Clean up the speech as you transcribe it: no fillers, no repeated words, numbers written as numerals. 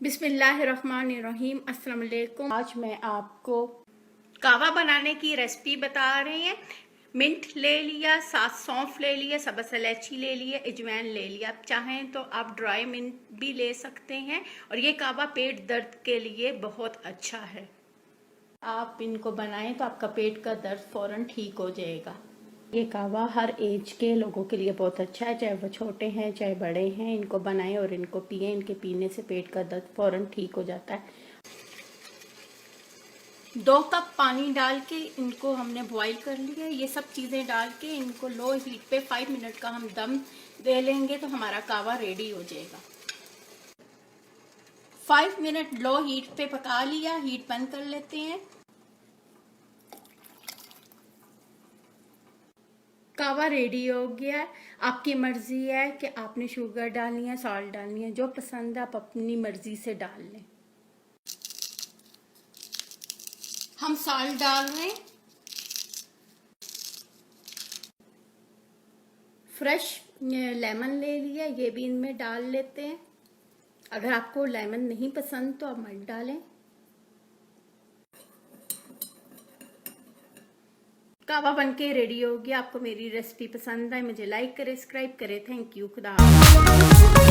बिस्मिल्लाहिर्रहमानिर्रहीम। अस्सलाम वालेकुम। आज मैं आपको कावा बनाने की रेसिपी बता रही हैं। मिंट ले लिया, 7 सौंफ ले लिया, सबस इलायची ले लिया, अजवाइन ले लिया। आप चाहें तो आप ड्राई मिंट भी ले सकते हैं। और ये कावा पेट दर्द के लिए बहुत अच्छा है। आप इनको बनाएं तो आपका पेट का दर्द फौरन ठीक हो जाएगा। ये कावा हर एज के लोगों के लिए बहुत अच्छा है, चाहे वो छोटे हैं चाहे बड़े हैं। इनको बनाएं और इनको पिएं। इनके पीने से पेट का दर्द फौरन ठीक हो जाता है। 2 कप पानी डाल के इनको हमने बॉईल कर लिया। ये सब चीज़ें डाल के इनको लो हीट पे 5 मिनट का हम दम दे लेंगे तो हमारा कावा रेडी हो जाएगा। 5 मिनट लो हीट पे पका लिया। हीट बंद कर लेते हैं। कावा रेडी हो गया है। आपकी मर्जी है कि आपने शुगर डालनी है, सॉल्ट डालनी है, जो पसंद है आप अपनी मर्जी से डाल लें। हम सॉल्ट डाल रहे हैं। फ्रेश लेमन ले लिया, ये भी इनमें डाल लेते हैं। अगर आपको लेमन नहीं पसंद तो आप मत डालें। कावा बनके रेडी हो गया। आपको मेरी रेसिपी पसंद आए मुझे लाइक करें, सब्सक्राइब करें। Thank you. खुदा हाफिज़।